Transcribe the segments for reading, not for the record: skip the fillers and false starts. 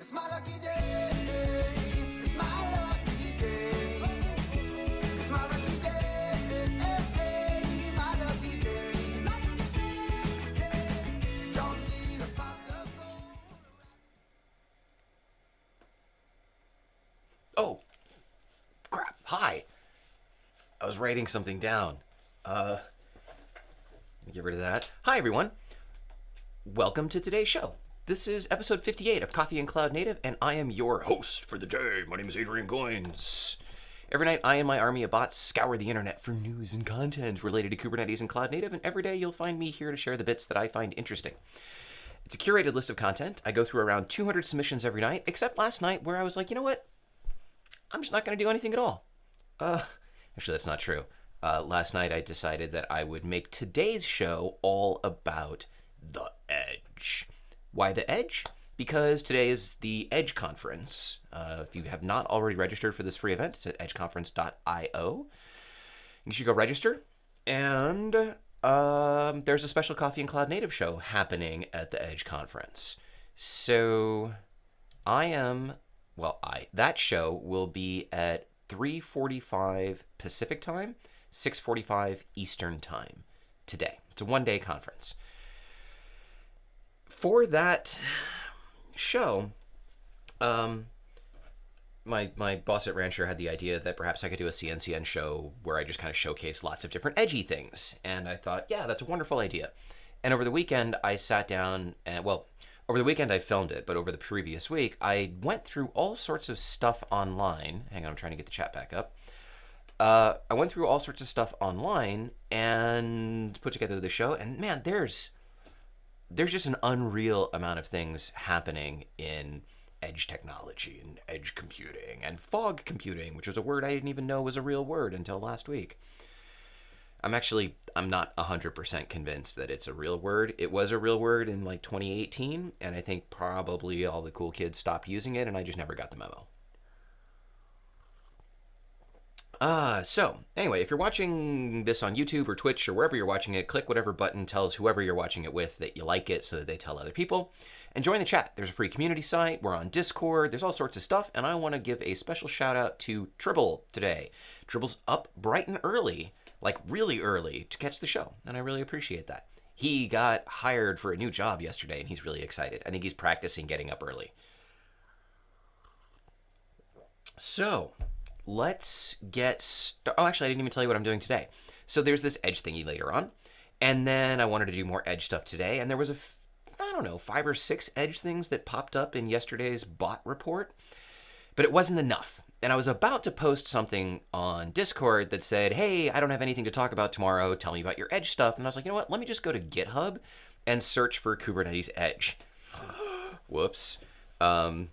It's my lucky day. It's my lucky day. It's my lucky day. My lucky day. Don't need a pot of gold. Oh, crap. Hi. I was writing something down. Let me get rid of that. Hi, everyone. Welcome to today's show. This is episode 58 of Coffee and Cloud Native, and I am your host for the day. My name is Adrian Goins. Every night, I and my army of bots scour the internet for news and content related to Kubernetes and Cloud Native, and every day you'll find me here to share the bits that I find interesting. It's a curated list of content. I go through around 200 submissions every night, except last night where I was like, you know what? I'm just not going to do anything at all. Actually, that's not true. Last night I decided that I would make today's show all about the Edge. Why the Edge? Because today is the Edge conference. If you have not already registered for this free event, it's at edgeconference.io. You should go register. And there's a special Coffee and Cloud Native show happening at the Edge conference. So that show will be at 3:45 Pacific time, 6:45 Eastern time today. It's a one-day conference. For that show, my boss at Rancher had the idea that perhaps I could do a CNCN show where I just kind of showcase lots of different edgy things. And I thought, yeah, that's a wonderful idea. And over the weekend, I sat down and, over the weekend I filmed it, but over the previous week, I went through all sorts of stuff online. Hang on, I'm trying to get the chat back up. I went through all sorts of stuff online and put together the show. And man, there's just an unreal amount of things happening in edge technology and edge computing and fog computing, which was a word I didn't even know was a real word until last week. I'm not 100% convinced that it's a real word. It was a real word in like 2018, and I think probably all the cool kids stopped using it, and I just never got the memo. So anyway, if you're watching this on YouTube or Twitch or wherever you're watching it, click whatever button tells whoever you're watching it with that you like it so that they tell other people. And join the chat. There's a free community site. We're on Discord. There's all sorts of stuff. And I want to give a special shout out to Tribble today. Tribble's up bright and early, like really early, to catch the show. And I really appreciate that. He got hired for a new job yesterday and he's really excited. I think he's practicing getting up early. So let's get started. Oh, actually, I didn't even tell you what I'm doing today. So there's this Edge thingy later on. And then I wanted to do more Edge stuff today. And there was 5 or 6 Edge things that popped up in yesterday's bot report. But it wasn't enough. And I was about to post something on Discord that said, hey, I don't have anything to talk about tomorrow. Tell me about your Edge stuff. And I was like, you know what? Let me just go to GitHub and search for Kubernetes Edge. Whoops. Yeah,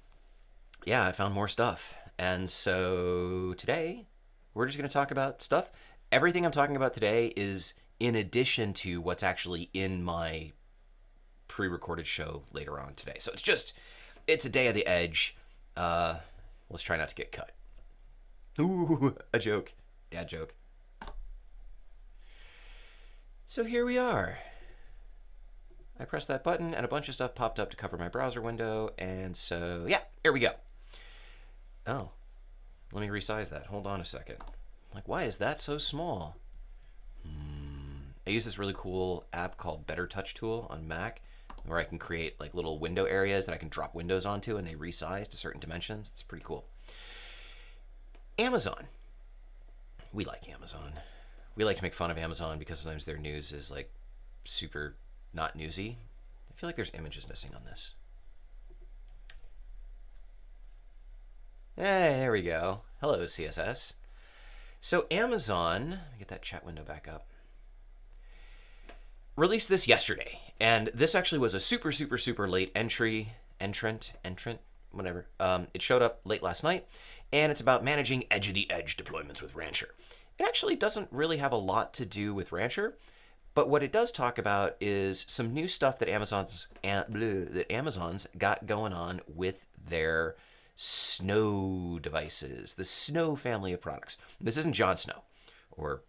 I found more stuff. And so today, we're just going to talk about stuff. Everything I'm talking about today is in addition to what's actually in my pre-recorded show later on today. So it's a day of the Edge. Let's try not to get cut. Ooh, a joke. Dad joke. So here we are. I pressed that button and a bunch of stuff popped up to cover my browser window. And so, yeah, here we go. Oh, let me resize that. Hold on a second. Like, why is that so small? I use this really cool app called Better Touch Tool on Mac, where I can create like little window areas that I can drop windows onto and they resize to certain dimensions. It's pretty cool. Amazon. We like Amazon. We like to make fun of Amazon because sometimes their news is like super not newsy. I feel like there's images missing on this. Hey, there we go. Hello, CSS. So Amazon, let me get that chat window back up, released this yesterday. And this actually was a super, super, super late entrant, whatever. It showed up late last night, and it's about managing edge of the edge deployments with Rancher. It actually doesn't really have a lot to do with Rancher, but what it does talk about is some new stuff that Amazon's got going on with their Snow devices, the Snow family of products. This isn't Jon Snow, or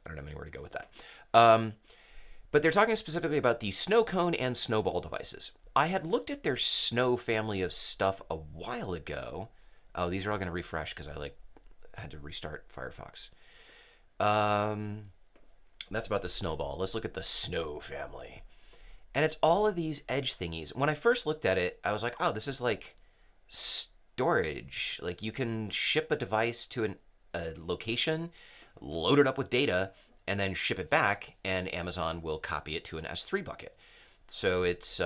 I don't have anywhere to go with that. But they're talking specifically about the Snow Cone and Snowball devices. I had looked at their Snow family of stuff a while ago. Oh, these are all going to refresh because I had to restart Firefox. That's about the Snowball. Let's look at the Snow family. And it's all of these edge thingies. When I first looked at it, I was like, oh, this is like storage. Like you can ship a device to a location, load it up with data, and then ship it back, and Amazon will copy it to an S3 bucket. So it's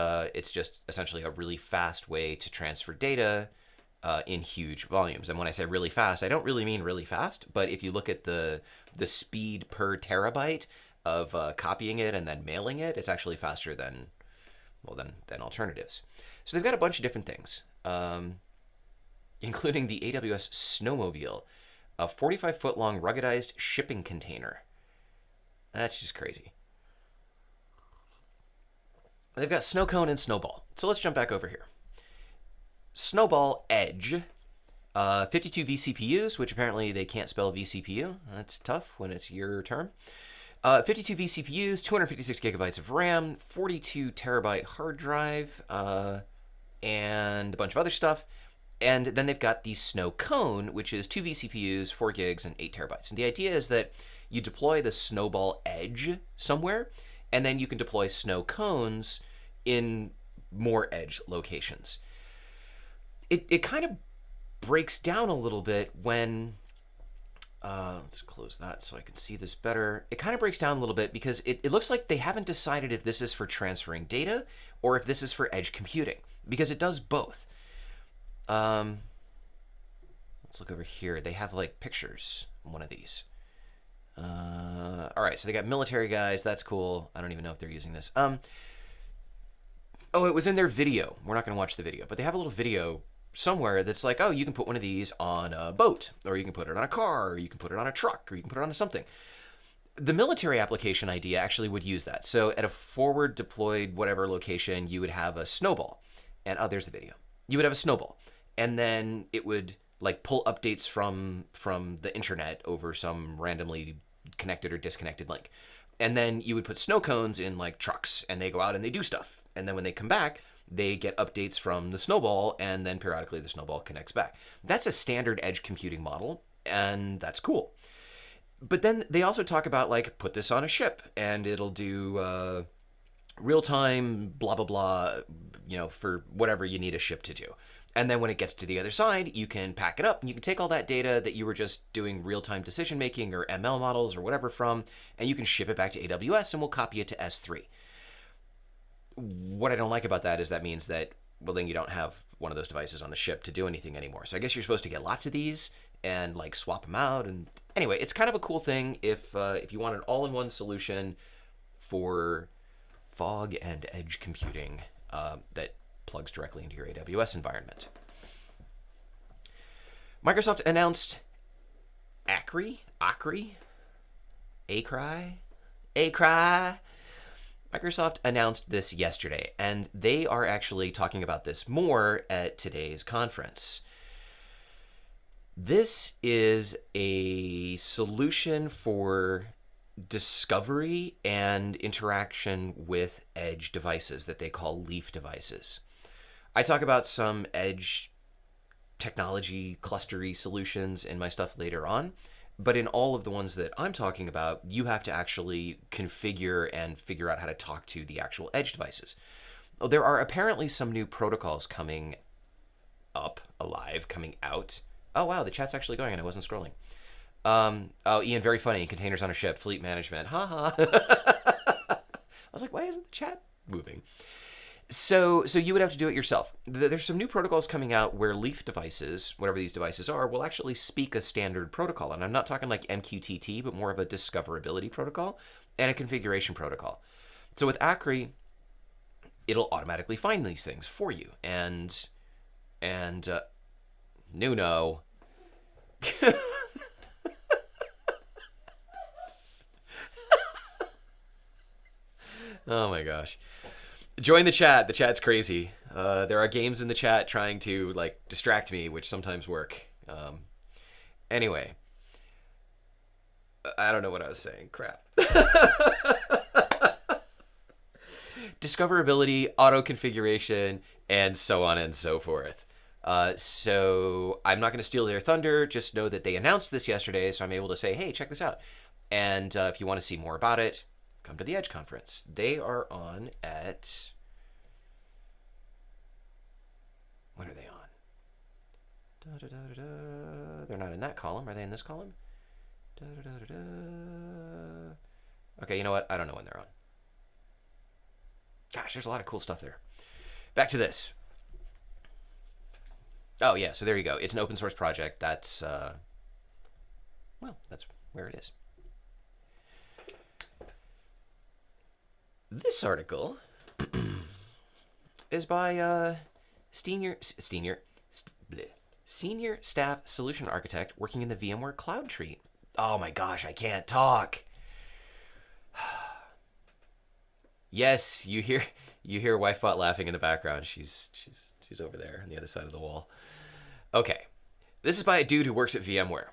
just essentially a really fast way to transfer data in huge volumes. And when I say really fast, I don't really mean really fast, but if you look at the speed per terabyte of copying it and then mailing it, it's actually faster than alternatives. So they've got a bunch of different things, including the AWS Snowmobile, a 45-foot long ruggedized shipping container. That's just crazy. They've got Snowcone and Snowball. So let's jump back over here. Snowball Edge, 52 vCPUs, which apparently they can't spell vCPU. That's tough when it's your term. 52 vCPUs, 256 gigabytes of RAM, 42 terabyte hard drive, and a bunch of other stuff. And then they've got the Snowcone, which is 2 vCPUs, 4 gigs, and 8 terabytes. And the idea is that you deploy the Snowball Edge somewhere, and then you can deploy Snowcones in more edge locations. It kind of breaks down a little bit when, let's close that so I can see this better. It kind of breaks down a little bit because it looks like they haven't decided if this is for transferring data or if this is for edge computing, because it does both. Let's look over here. They have like pictures on one of these. All right, so they got military guys. That's cool. I don't even know if they're using this. Oh, it was in their video. We're not going to watch the video, but they have a little video somewhere that's like, oh, you can put one of these on a boat, or you can put it on a car, or you can put it on a truck, or you can put it on something. The military application idea actually would use that. So at a forward deployed whatever location, you would have a snowball. And oh, there's the video. You would have a snowball. And then it would like pull updates from the internet over some randomly connected or disconnected link. And then you would put snow cones in like trucks, and they go out and they do stuff. And then when they come back, they get updates from the snowball, and then periodically the snowball connects back. That's a standard edge computing model, and that's cool. But then they also talk about like, put this on a ship, and it'll do real-time blah, blah, blah, you know, for whatever you need a ship to do. And then when it gets to the other side, you can pack it up, and you can take all that data that you were just doing real-time decision-making or ML models or whatever from, and you can ship it back to AWS, and we'll copy it to S3. What I don't like about that is that means that, well, then you don't have one of those devices on the ship to do anything anymore. So I guess you're supposed to get lots of these and like swap them out. And anyway, it's kind of a cool thing if you want an all-in-one solution for fog and edge computing that plugs directly into your AWS environment. Microsoft announced ACRI. Microsoft announced this yesterday, and they are actually talking about this more at today's conference. This is a solution for discovery and interaction with edge devices that they call leaf devices. I talk about some edge technology clustery solutions in my stuff later on. But in all of the ones that I'm talking about, you have to actually configure and figure out how to talk to the actual edge devices. Well, there are apparently some new protocols coming out. Oh, wow, the chat's actually going and I wasn't scrolling. Oh, Ian, very funny. Containers on a ship, fleet management. Ha. I was like, why isn't the chat moving? So you would have to do it yourself. There's some new protocols coming out where leaf devices, whatever these devices are, will actually speak a standard protocol. And I'm not talking like MQTT, but more of a discoverability protocol and a configuration protocol. So with ACRI, it'll automatically find these things for you. And Nuno. Oh my gosh. Join the chat. The chat's crazy. There are games in the chat trying to like distract me, which sometimes work. Anyway, I don't know what I was saying. Crap. discoverability, auto configuration, and so on and so forth. So I'm not going to steal their thunder. Just know that they announced this yesterday, so I'm able to say, hey, check this out. And if you want to see more about it, come to the Edge conference. They are on at... When are they on? They're not in that column. Are they in this column? Okay, you know what? I don't know when they're on. Gosh, there's a lot of cool stuff there. Back to this. Oh, yeah, so there you go. It's an open source project. That's, well, that's where it is. This article is by senior staff solution architect working in the VMware Cloud Tree. Oh my gosh, I can't talk. Yes, you hear Wifebot laughing in the background. She's over there on the other side of the wall. Okay, this is by a dude who works at VMware.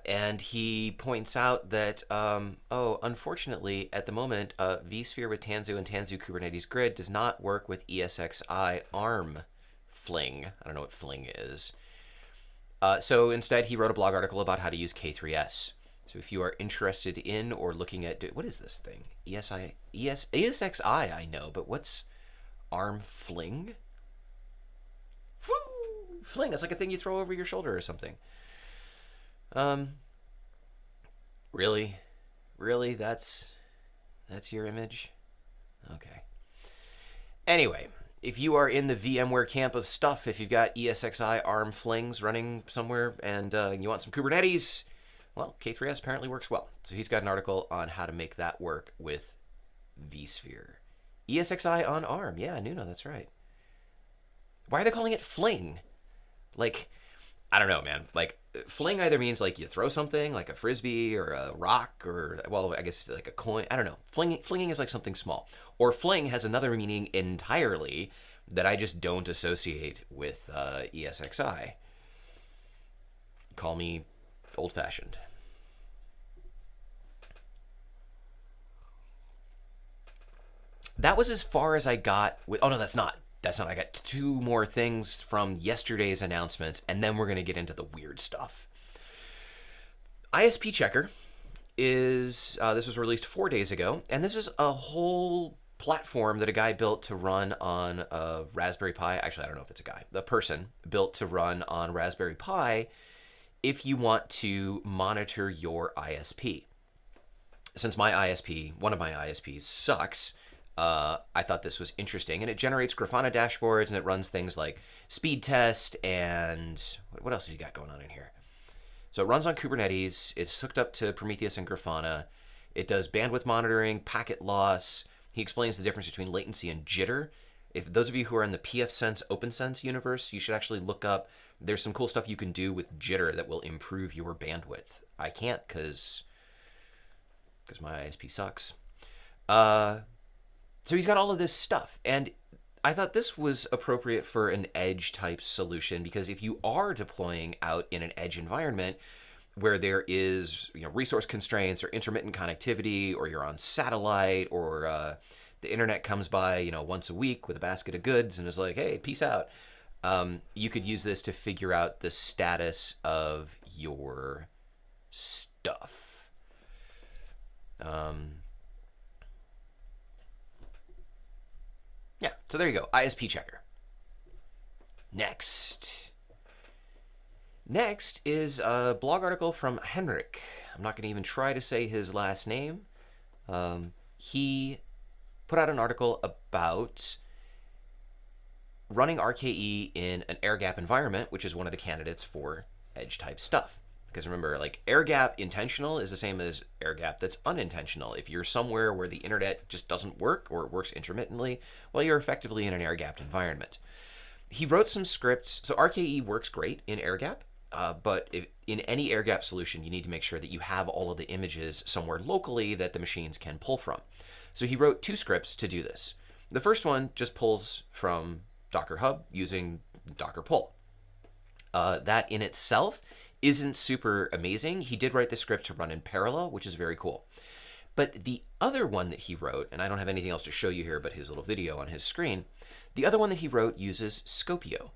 And he points out that, unfortunately, at the moment, vSphere with Tanzu and Tanzu Kubernetes Grid does not work with ESXi ARM Fling. I don't know what Fling is. So instead, he wrote a blog article about how to use K3S. So if you are interested in or looking at... What is this thing? ESXi, I know, but what's ARM Fling? Woo! Fling, it's like a thing you throw over your shoulder or something. Really? Really? That's your image? Okay. Anyway, if you are in the VMware camp of stuff, if you've got ESXi ARM Flings running somewhere and you want some Kubernetes, well, K3S apparently works well. So he's got an article on how to make that work with vSphere. ESXi on ARM. Yeah, Nuno, that's right. Why are they calling it Fling? Like, I don't know, man. Like, Fling either means like you throw something, like a frisbee or a rock, or, well, I guess like a coin. I don't know. Flinging is like something small. Or fling has another meaning entirely that I just don't associate with ESXi. Call me old-fashioned. That was as far as I got with... Oh, no, that's not. That's not. I got two more things from yesterday's announcements, and then we're going to get into the weird stuff. ISP Checker is... this was released 4 days ago, and this is a whole platform that a guy built to run on a Raspberry Pi. Actually, I don't know if it's a guy. The person built to run on Raspberry Pi if you want to monitor your ISP. Since my ISP, one of my ISPs, sucks... I thought this was interesting, and it generates Grafana dashboards, and it runs things like speed test and what else has he got going on in here? So it runs on Kubernetes. It's hooked up to Prometheus and Grafana. It does bandwidth monitoring, packet loss. He explains the difference between latency and jitter. If those of you who are in the pfSense OpenSense universe, you should actually look up. There's some cool stuff you can do with jitter that will improve your bandwidth. I can't because my ISP sucks. So he's got all of this stuff, and I thought this was appropriate for an edge type solution, because if you are deploying out in an edge environment where there is, resource constraints or intermittent connectivity, or you're on satellite, or the internet comes by, once a week with a basket of goods and is like, hey, peace out. You could use this to figure out the status of your stuff. Yeah, so there you go, ISP Checker. Next is a blog article from Henrik. I'm not going to even try to say his last name. He put out an article about running RKE in an air-gap environment, which is one of the candidates for edge-type stuff. Because remember, like, air-gap intentional is the same as air-gap that's unintentional. If you're somewhere where the internet just doesn't work, or it works intermittently, well, you're effectively in an air-gapped environment. He wrote some scripts. So RKE works great in air-gap, but in any air-gap solution, you need to make sure that you have all of the images somewhere locally that the machines can pull from. So he wrote 2 scripts to do this. The first one just pulls from Docker Hub using Docker pull. That in itself isn't super amazing. He did write the script to run in parallel, which is very cool. But the other one that he wrote, and I don't have anything else to show you here but his little video on his screen, the other one that he wrote uses Scopio.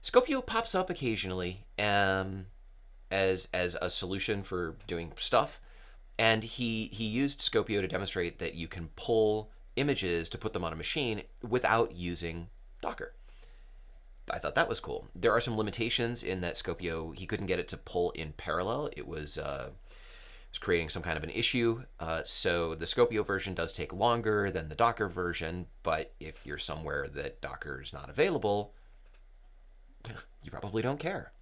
Scopio pops up occasionally as a solution for doing stuff, and he used Scopio to demonstrate that you can pull images to put them on a machine without using Docker. I thought that was cool. There are some limitations in that Scopio, he couldn't get it to pull in parallel. It was creating some kind of an issue. So the Scopio version does take longer than the Docker version, but if you're somewhere that Docker is not available, you probably don't care.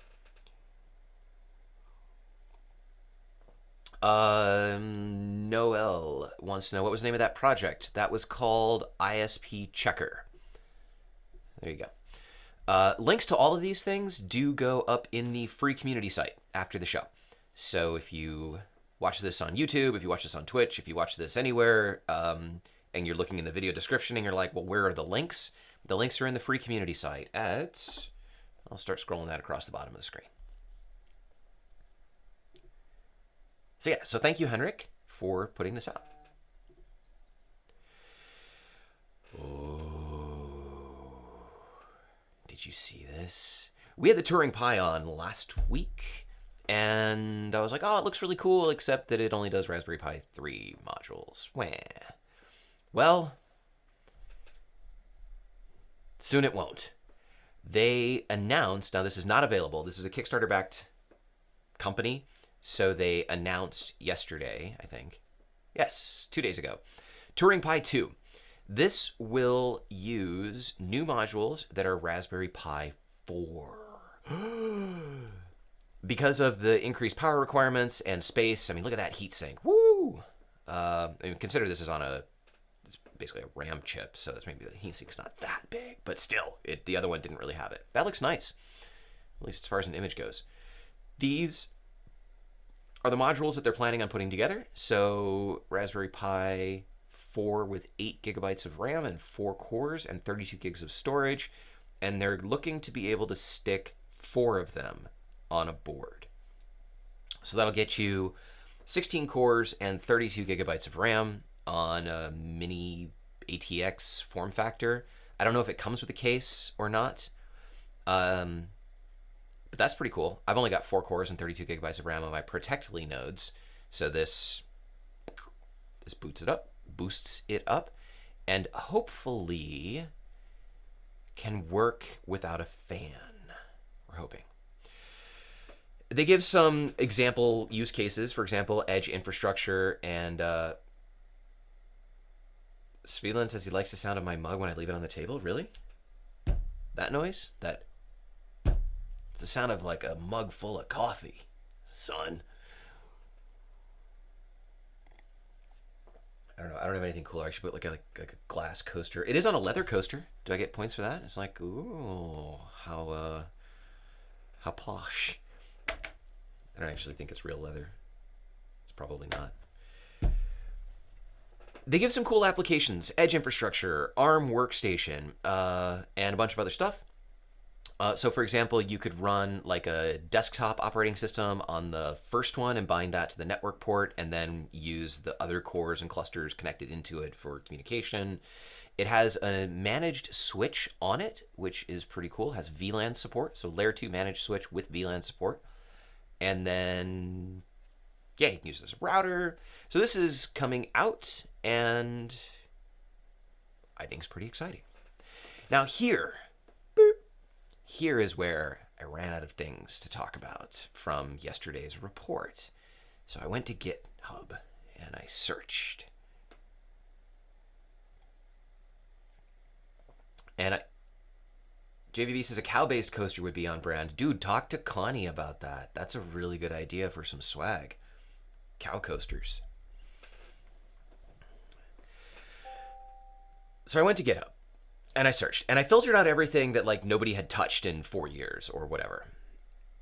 Noel wants to know, what was the name of that project? That was called ISP Checker. There you go. Links to all of these things do go up in the free community site after the show. So if you watch this on YouTube, if you watch this on Twitch, if you watch this anywhere, and you're looking in the video description and you're like, well, where are the links? The links are in the free community site at, I'll start scrolling that across the bottom of the screen. So yeah, so thank you, Henrik, for putting this out. Oh, did you see this? We had the Turing Pi on last week, and I was like, oh, it looks really cool, except that it only does Raspberry Pi 3 modules. Well, soon it won't. They announced, now this is not available, this is a Kickstarter-backed company, so they announced yesterday, I think. Yes, 2 days ago. Turing Pi 2. This will use new modules that are Raspberry Pi 4. Because of the increased power requirements and space, I mean, look at that heatsink. Woo! I mean, consider this is on it's basically a RAM chip, so that's maybe the heatsink's not that big, but still, the other one didn't really have it. That looks nice, at least as far as an image goes. These are the modules that they're planning on putting together. So Raspberry Pi 4 with 8 gigabytes of RAM and 4 cores and 32 gigs of storage. And they're looking to be able to stick 4 of them on a board. So that'll get you 16 cores and 32 gigabytes of RAM on a mini ATX form factor. I don't know if it comes with a case or not. But that's pretty cool. I've only got 4 cores and 32 gigabytes of RAM on my Protectly nodes. So this boosts it up, and hopefully can work without a fan. We're hoping. They give some example use cases, for example, edge infrastructure, and Svelan says he likes the sound of my mug when I leave it on the table. Really? That noise? It's the sound of like a mug full of coffee, son. I don't know. I don't have anything cooler. I should put like a glass coaster. It is on a leather coaster. Do I get points for that? It's like, ooh, how posh. I don't actually think it's real leather. It's probably not. They give some cool applications: edge infrastructure, ARM workstation, and a bunch of other stuff. So for example, you could run like a desktop operating system on the first one and bind that to the network port, and then use the other cores and clusters connected into it for communication. It has a managed switch on it, which is pretty cool. It has VLAN support, so layer 2 managed switch with VLAN support. And then, yeah, you can use it as a router. So this is coming out, and I think it's pretty exciting. Now here is where I ran out of things to talk about from yesterday's report. So I went to GitHub and I searched. And JVB says a cow-based coaster would be on brand. Dude, talk to Connie about that. That's a really good idea for some swag. Cow coasters. So I went to GitHub. And I searched, and I filtered out everything that like nobody had touched in 4 years or whatever.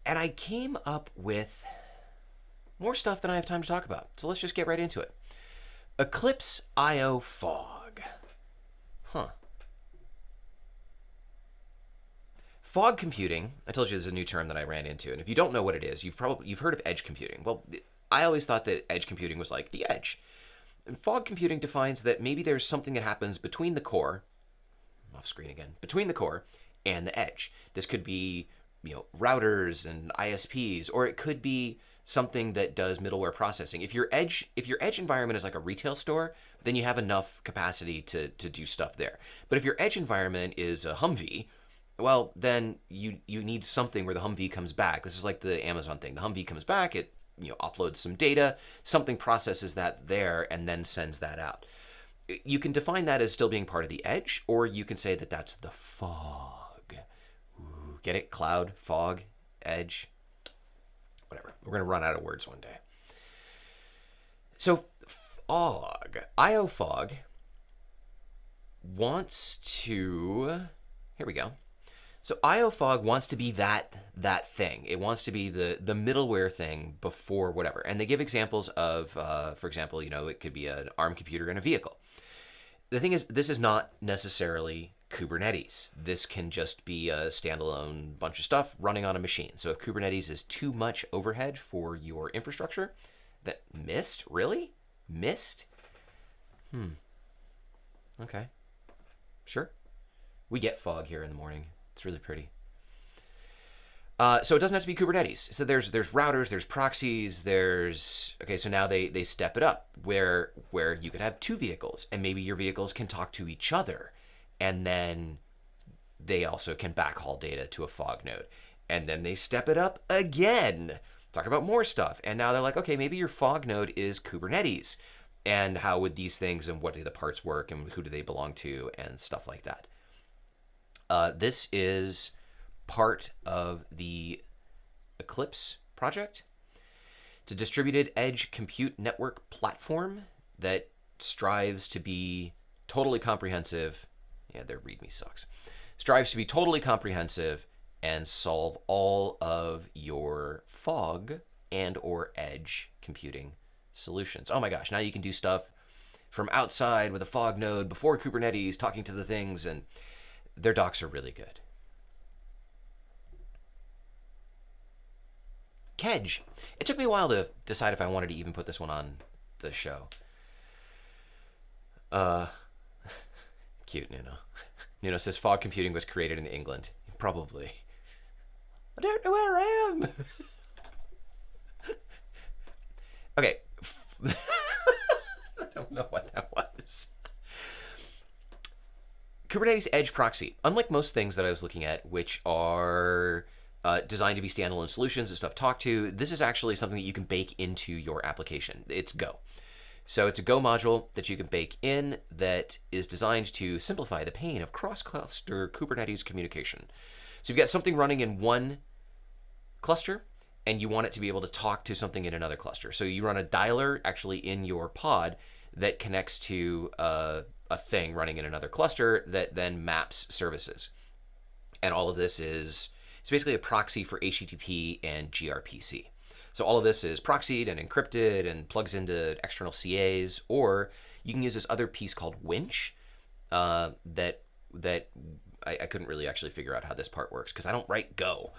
And I came up with more stuff than I have time to talk about. So let's just get right into it. Eclipse IO Fog. Fog computing, I told you this is a new term that I ran into. And if you don't know what it is, you've heard of edge computing. Well, I always thought that edge computing was like the edge. And fog computing defines that maybe there's something that happens between the core, off screen again, between the core and the edge. This could be, routers and ISPs, or it could be something that does middleware processing. If your edge environment is like a retail store, then you have enough capacity to do stuff there. But if your edge environment is a Humvee, well, then you need something where the Humvee comes back. This is like the Amazon thing. The Humvee comes back, it uploads some data, something processes that there, and then sends that out. You can define that as still being part of the edge, or you can say that that's the fog. Ooh, get it? Cloud, fog, edge, whatever. We're going to run out of words one day. So fog, IO fog wants to, here we go. So IO fog wants to be that thing. It wants to be the middleware thing before whatever. And they give examples of, for example, it could be an ARM computer in a vehicle. The thing is, this is not necessarily Kubernetes. This can just be a standalone bunch of stuff running on a machine. So if Kubernetes is too much overhead for your infrastructure, that missed? Really? Missed? Okay. Sure. We get fog here in the morning. It's really pretty. So it doesn't have to be Kubernetes. So there's routers, there's proxies, okay, so now they step it up where you could have two vehicles, and maybe your vehicles can talk to each other, and then they also can backhaul data to a fog node. And then they step it up again, talk about more stuff. And now they're like, okay, maybe your fog node is Kubernetes. And how would these things and what do the parts work and who do they belong to and stuff like that. This is part of the Eclipse project. It's a distributed edge compute network platform that strives to be totally comprehensive. Yeah, their README sucks. Strives to be totally comprehensive and solve all of your fog and or edge computing solutions. Oh my gosh, now you can do stuff from outside with a fog node before Kubernetes, talking to the things, and their docs are really good. Kedge. It took me a while to decide if I wanted to even put this one on the show. Cute, Nuno. Nuno says fog computing was created in England. Probably. I don't know where I am. Okay. I don't know what that was. Kubernetes Edge Proxy. Unlike most things that I was looking at, which are designed to be standalone solutions that stuff talk to, this is actually something that you can bake into your application. It's Go. So it's a Go module that you can bake in that is designed to simplify the pain of cross-cluster Kubernetes communication. So you've got something running in one cluster, and you want it to be able to talk to something in another cluster. So you run a dialer actually in your pod that connects to a thing running in another cluster that then maps services. And all of this it's basically a proxy for HTTP and gRPC. So all of this is proxied and encrypted and plugs into external CAs, or you can use this other piece called Winch that I couldn't really actually figure out how this part works because I don't write Go.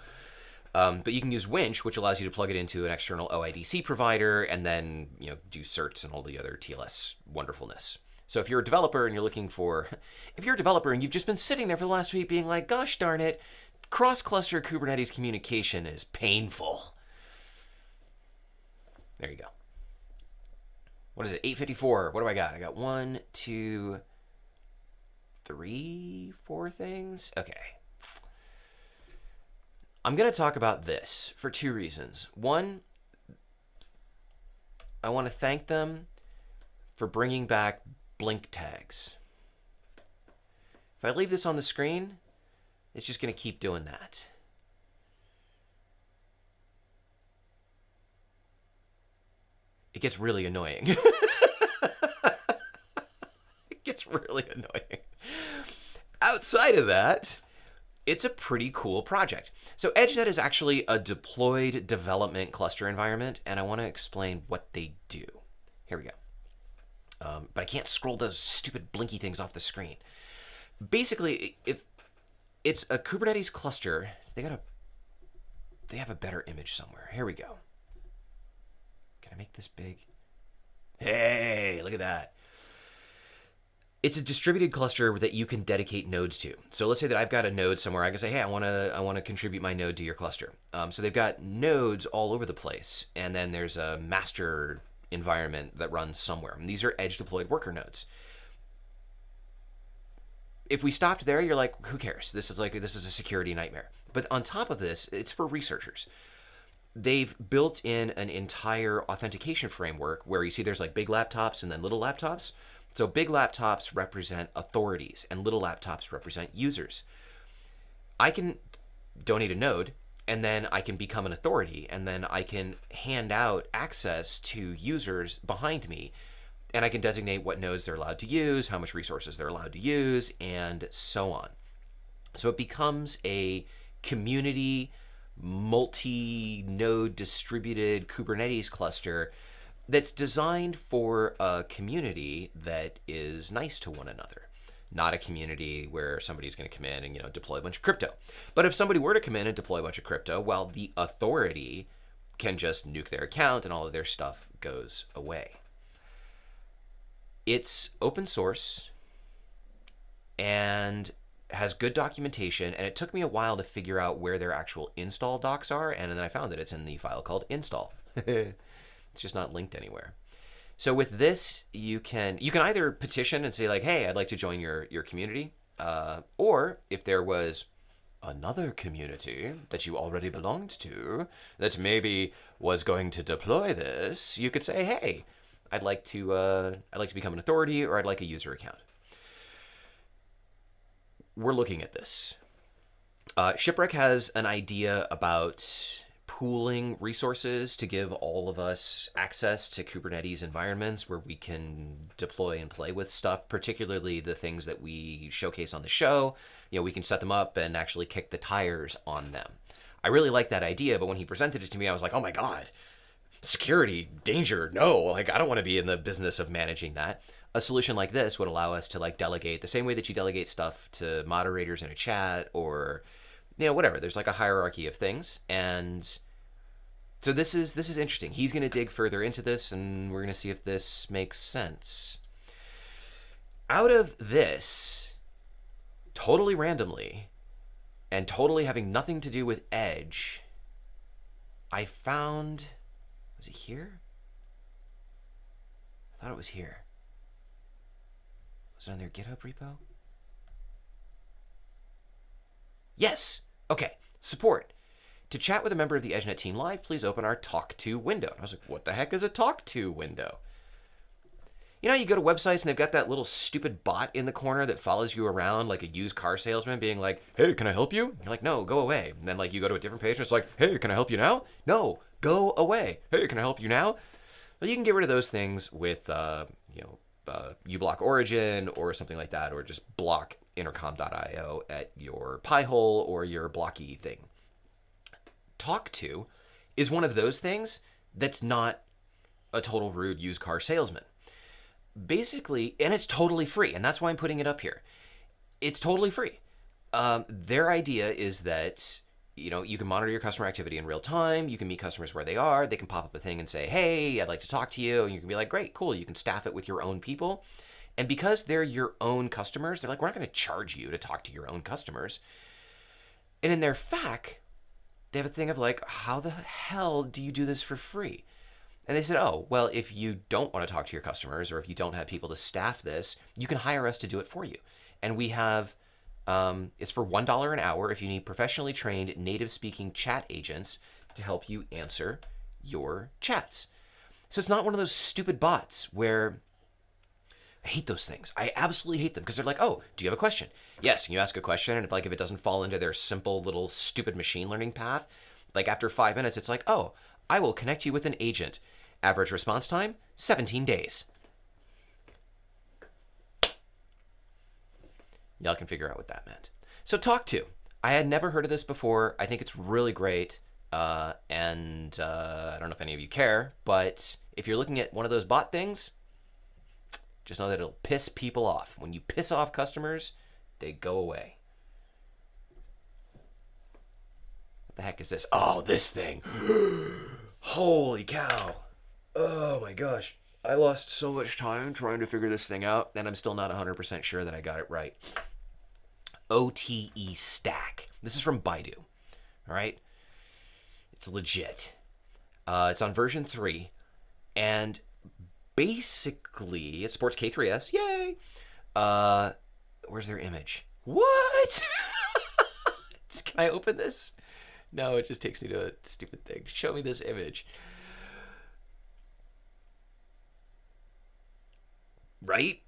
But you can use Winch, which allows you to plug it into an external OIDC provider and then do certs and all the other TLS wonderfulness. So if you're a developer and you've just been sitting there for the last week being like, gosh darn it, cross-cluster Kubernetes communication is painful. There you go. What is it? 854. What do I got? I got 1, 2, 3, 4 things. Okay. I'm going to talk about this for 2 reasons. One, I want to thank them for bringing back blink tags. If I leave this on the screen, it's just going to keep doing that. It gets really annoying. It gets really annoying. Outside of that, it's a pretty cool project. So EdgeNet is actually a deployed development cluster environment, and I want to explain what they do. Here we go. But I can't scroll those stupid blinky things off the screen. Basically, if it's a Kubernetes cluster, they have a better image somewhere. Here we go. Can I make this big? Hey, look at that. It's a distributed cluster that you can dedicate nodes to. So let's say that I've got a node somewhere. I can say, hey, I want to contribute my node to your cluster. So they've got nodes all over the place, and then there's a master environment that runs somewhere. And these are edge deployed worker nodes. If we stopped there, you're like, who cares? This is a security nightmare. But on top of this, it's for researchers. They've built in an entire authentication framework where you see there's like big laptops and then little laptops. So big laptops represent authorities and little laptops represent users. I can donate a node and then I can become an authority and then I can hand out access to users behind me and I can designate what nodes they're allowed to use, how much resources they're allowed to use, and so on. So it becomes a community multi-node distributed Kubernetes cluster that's designed for a community that is nice to one another, not a community where somebody's going to come in and deploy a bunch of crypto. But if somebody were to come in and deploy a bunch of crypto, well, the authority can just nuke their account and all of their stuff goes away. It's open source and has good documentation, and it took me a while to figure out where their actual install docs are, and then I found that it's in the file called install. It's just not linked anywhere. So with this, you can either petition and say like, hey, I'd like to join your community, or if there was another community that you already belonged to that maybe was going to deploy this, you could say, hey, I'd like to become an authority, or I'd like a user account. We're looking at this. Shipwreck has an idea about pooling resources to give all of us access to Kubernetes environments where we can deploy and play with stuff, particularly the things that we showcase on the show. We can set them up and actually kick the tires on them. I really like that idea, but when he presented it to me, I was like, oh my God, security, danger, no. I don't want to be in the business of managing that. A solution like this would allow us to delegate the same way that you delegate stuff to moderators in a chat or whatever. There's a hierarchy of things, and so this is interesting. He's going to dig further into this, and we're going to see if this makes sense. Out of this, totally randomly, and totally having nothing to do with Edge, I found, was it here? I thought it was here. Was it on their GitHub repo? Yes! Okay, support. To chat with a member of the EdgeNet team live, please open our Talk To window. And I was like, what the heck is a Talk To window? You go to websites and they've got that little stupid bot in the corner that follows you around like a used car salesman being like, hey, can I help you? And you're like, no, go away. And then you go to a different page and it's like, hey, can I help you now? No, go away. Hey, can I help you now? Well, you can get rid of those things with, uBlock Origin or something like that, or just block intercom.io at your Pi-hole or your Blocky thing. Talk To is one of those things that's not a total rude used car salesman. Basically, and it's totally free, and that's why I'm putting it up here. It's totally free. Their idea is that you can monitor your customer activity in real time. You can meet customers where they are. They can pop up a thing and say, hey, I'd like to talk to you. And you can be like, great, cool. You can staff it with your own people. And because they're your own customers, they're like, we're not going to charge you to talk to your own customers. And in their FAQ, they have a thing of how the hell do you do this for free? And they said, oh, well, if you don't want to talk to your customers or if you don't have people to staff this, you can hire us to do it for you. And we have... it's for $1 an hour if you need professionally trained native-speaking chat agents to help you answer your chats. So it's not one of those stupid bots where... I hate those things. I absolutely hate them because they're like, oh, do you have a question? Yes, and you ask a question, and if it doesn't fall into their simple little stupid machine learning path, after 5 minutes, it's like, oh, I will connect you with an agent. Average response time, 17 days. Y'all can figure out what that meant. So Talk To. I had never heard of this before. I think it's really great. And I don't know if any of you care, but if you're looking at one of those bot things, just know that it'll piss people off. When you piss off customers, they go away. What the heck is this? Oh, this thing. Holy cow. Oh my gosh. I lost so much time trying to figure this thing out, and I'm still not 100% sure that I got it right. OTE stack. This is from Baidu. All right? It's legit. It's on version 3, and basically it supports K3s. Yay! Where's their image? What? Can I open this? No, it just takes me to a stupid thing. Show me this image. Right?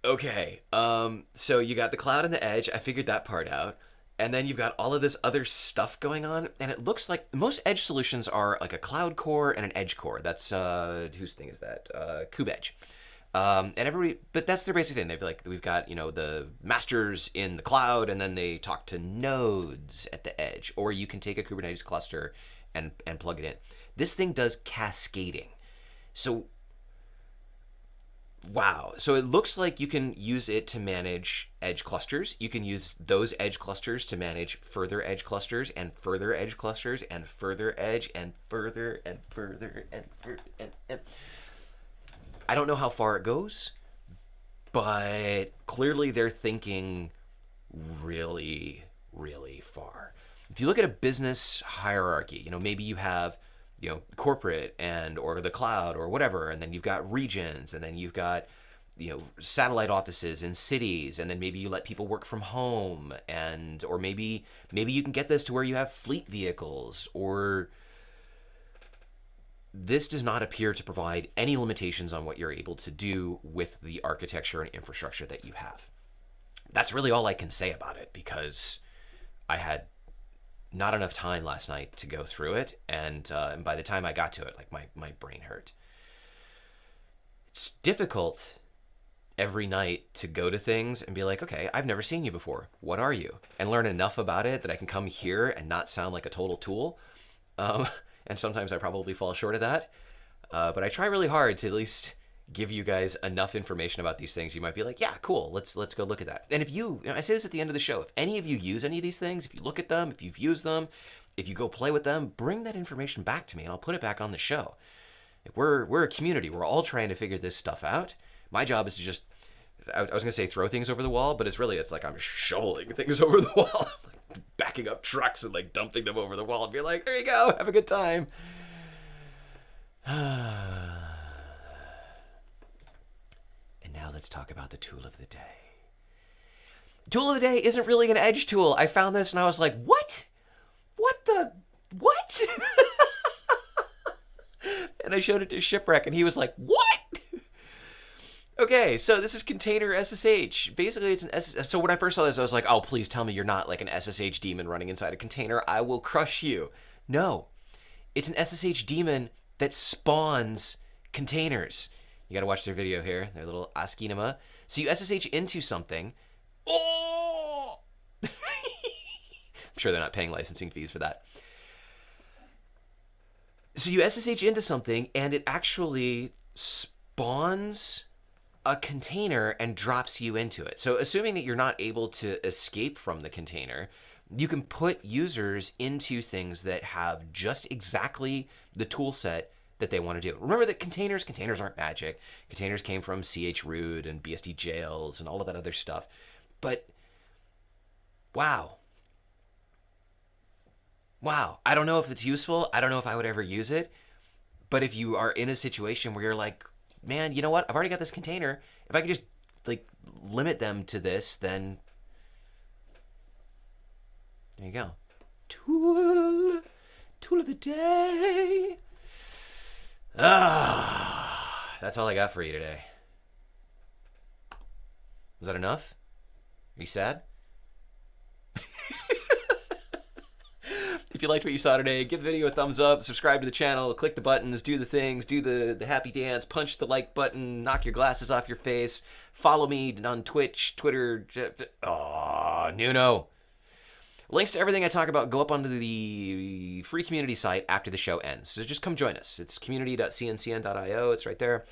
Okay. So you got the cloud and the edge. I figured that part out. And then you've got all of this other stuff going on, and it looks like most edge solutions are like a cloud core and an edge core. That's whose thing is that? KubeEdge. And everybody, but that's their basic thing. They've like, we've got, you know, the masters in the cloud, and then they talk to nodes at the edge. Or you can take a Kubernetes cluster and plug it in. This thing does cascading. So wow. So it looks like you can use it to manage edge clusters. You can use those edge clusters to manage further edge clusters and further edge clusters and further edge and further and further and further and I don't know how far it goes, but clearly they're thinking really, really far. If you look at a business hierarchy, you know, maybe you have, you know, corporate and or the cloud or whatever, and then you've got regions, and then you've got, you know, satellite offices in cities, and then maybe you let people work from home, and or maybe you can get this to where you have fleet vehicles. Or this does not appear to provide any limitations on what you're able to do with the architecture and infrastructure that you have. That's really all I can say about it, because I had not enough time last night to go through it, and by the time I got to it, like my brain hurt. It's difficult every night to go to things and be like, okay, I've never seen you before. What are you? And learn enough about it that I can come here and not sound like a total tool. And sometimes I probably fall short of that. But I try really hard to at least give you guys enough information about these things. You might be like, yeah, cool, let's go look at that. And if you know, I say this at the end of the show, if any of you use any of these things, if you look at them, if you've used them, if you go play with them, bring that information back to me and I'll put it back on the show. We're a community. We're all trying to figure this stuff out. My job is to just, I was gonna say throw things over the wall, but it's like I'm shoveling things over the wall. Backing up trucks and like dumping them over the wall and be like, there you go, have a good time. And now let's talk about the tool of the day. Tool of the day isn't really an edge tool. I found this and I was like, what? What? And I showed it to Shipwreck and he was like, what? Okay, so this is container SSH. Basically, it's an SSH. So when I first saw this, I was like, oh, please tell me you're not like an SSH daemon running inside a container. I will crush you. No, it's an SSH daemon that spawns containers. You got to watch their video here, their little askinema. So you SSH into something. Oh! I'm sure they're not paying licensing fees for that. So you SSH into something, and it actually spawns a container and drops you into it. So assuming that you're not able to escape from the container, you can put users into things that have just exactly the tool set that they want to do. Remember that containers aren't magic. Containers came from chroot and BSD jails and all of that other stuff. But wow. I don't know if it's useful. I don't know if I would ever use it. But if you are in a situation where you're like, man, you know what? I've already got this container. If I could just like limit them to this, then there you go. Tool of the day. That's all I got for you today. Was that enough? Are you sad? If you liked what you saw today, give the video a thumbs up, subscribe to the channel, click the buttons, do the things, do the happy dance, punch the like button, knock your glasses off your face, follow me on Twitch, Twitter, Nuno. Links to everything I talk about go up onto the free community site after the show ends. So just come join us. It's community.cncn.io. It's right there.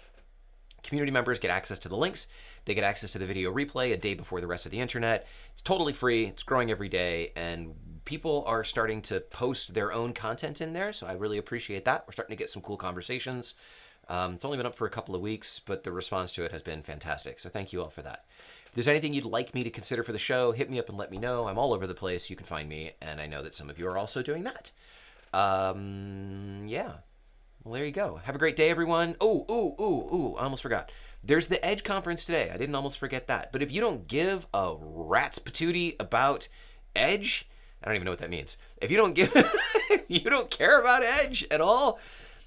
Community members get access to the links. They get access to the video replay a day before the rest of the internet. It's totally free. It's growing every day. And people are starting to post their own content in there. So I really appreciate that. We're starting to get some cool conversations. It's only been up for a couple of weeks, but the response to it has been fantastic. So thank you all for that. If there's anything you'd like me to consider for the show, hit me up and let me know. I'm all over the place. You can find me, and I know that some of you are also doing that. Yeah. Well, there you go. Have a great day, everyone. Oh, I almost forgot. There's the Edge conference today. I didn't almost forget that. But if you don't give a rat's patootie about Edge, I don't even know what that means. If you don't give, you don't care about Edge at all,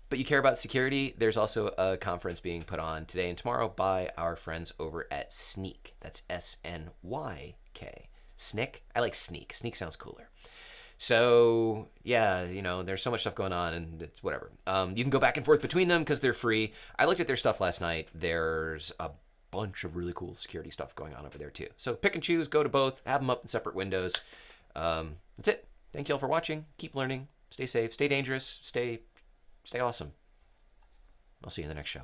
but you care about security, there's also a conference being put on today and tomorrow by our friends over at Snyk. That's SNYK. Snyk? I like Sneak. Sneak sounds cooler. So, yeah, you know, there's so much stuff going on, and it's whatever. You can go back and forth between them because they're free. I looked at their stuff last night. There's a bunch of really cool security stuff going on over there, too. So pick and choose, go to both, have them up in separate windows. That's it. Thank you all for watching. Keep learning. Stay safe. Stay dangerous. Stay awesome. I'll see you in the next show.